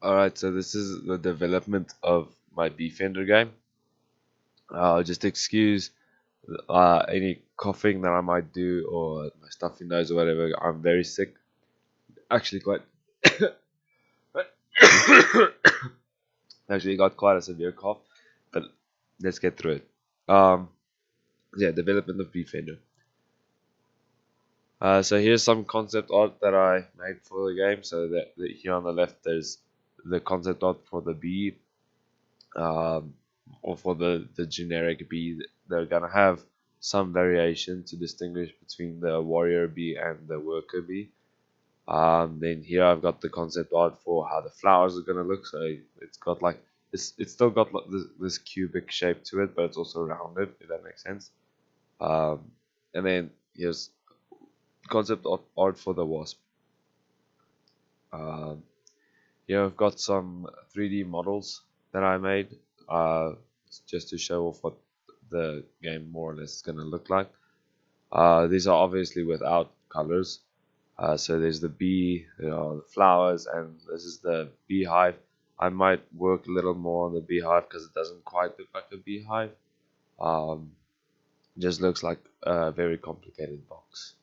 Alright, so this is the development of my Defender game. Just excuse any coughing that I might do or my stuffy nose or whatever. I'm very sick. Actually, quite. Actually, got quite a severe cough, but let's get through it. Um, yeah, development of Defender. So here's some concept art that I made for the game. So that here on the left, there's the concept art for the bee. Or for the generic bee, they're gonna have some variation to distinguish between the warrior bee and the worker bee. Then here I've got the concept art for how the flowers are gonna look. So it's got like it's still got like this cubic shape to it, but it's also rounded, if that makes sense. And then here's concept art for the wasp. Um, Here I've got some 3D models that I made, uh, just to show off what the game more or less is going to look like. These are obviously without colors. So there's the bee, the flowers, and this is the beehive. I might work a little more on the beehive because it doesn't quite look like a beehive. Um, it just looks like a very complicated box.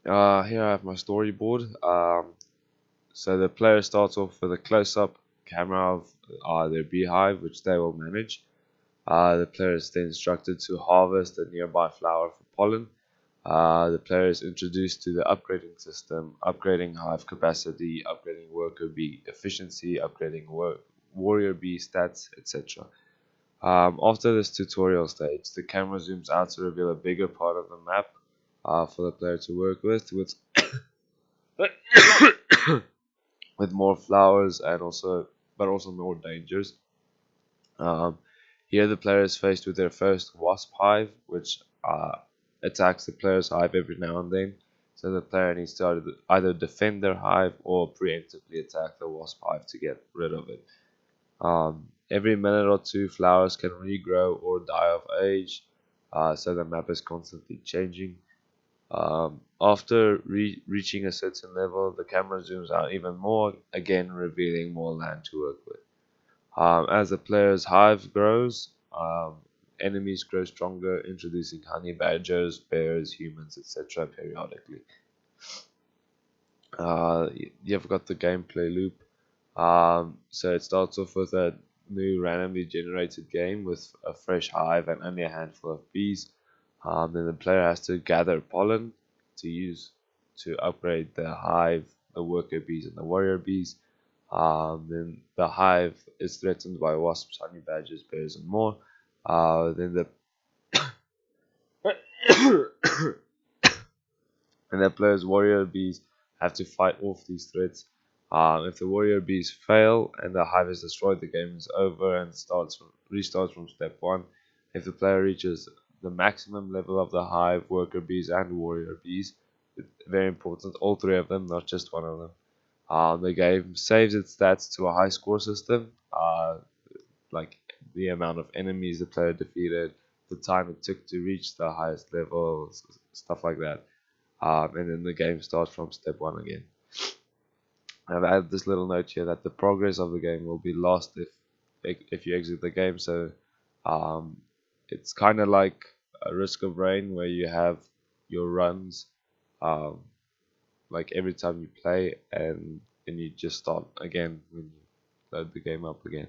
Here I have my storyboard. So the player starts off with a close-up camera of their beehive, which they will manage. The player is then instructed to harvest a nearby flower for pollen. The player is introduced to the upgrading system, upgrading hive capacity, upgrading worker bee efficiency, upgrading warrior bee stats, etc. After this tutorial stage, the camera zooms out to reveal a bigger part of the map for the player to work with with more flowers and also more dangers. Um, Here the player is faced with their first wasp hive, which attacks the player's hive every now and then. So the player needs to either defend their hive or preemptively attack the wasp hive to get rid of it. Every minute or two, flowers can regrow or die of age, so the map is constantly changing. After reaching a certain level, the camera zooms out even more, again revealing more land to work with. As the player's hive grows, enemies grow stronger, introducing honey badgers, bears, humans, etc. periodically. You've got the gameplay loop. So it starts off with a new randomly generated game with a fresh hive and only a handful of bees. Then the player has to gather pollen to use to upgrade the hive, the worker bees, and the warrior bees. Then the hive is threatened by wasps, honey badgers, bears, and more. Then the and the player's warrior bees have to fight off these threats. If the warrior bees fail and the hive is destroyed, the game is over and restarts from step one. If the player reaches the maximum level of the hive, worker bees, and warrior bees, very important, all three of them, not just one of them. The game saves its stats to a high score system, like the amount of enemies the player defeated, the time it took to reach the highest level, stuff like that. And then the game starts from step one again. I've added this little note here that the progress of the game will be lost if you exit the game. So um, it's kind of like a Risk of Rain where you have your runs, um, like every time you play, and then you just start again when you load the game up again.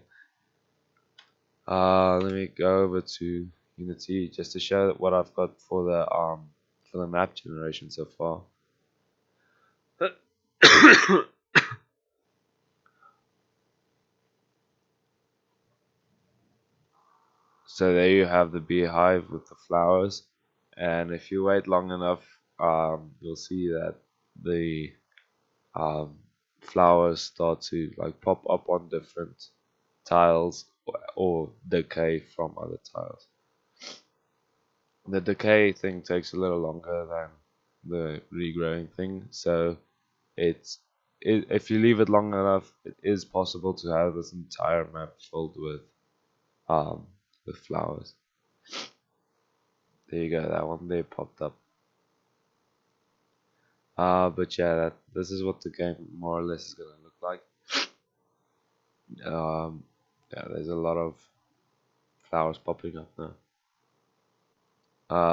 Let me go over to Unity just to show what I've got for the map generation so far. So there you have the beehive with the flowers, and if you wait long enough, you'll see that the um, flowers start to like pop up on different tiles or decay from other tiles. The decay thing takes a little longer than the regrowing thing, so if you leave it long enough, it is possible to have this entire map filled um, with flowers. There you go, that one there popped up. But yeah, this is what the game more or less is gonna look like. Yeah, there's a lot of flowers popping up now.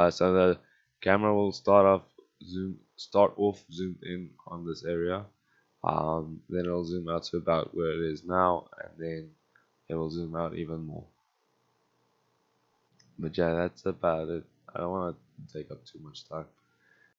So the camera will start off zoomed in on this area. Then it'll zoom out to about where it is now, and then it will zoom out even more. But yeah, that's about it. I don't want to take up too much time.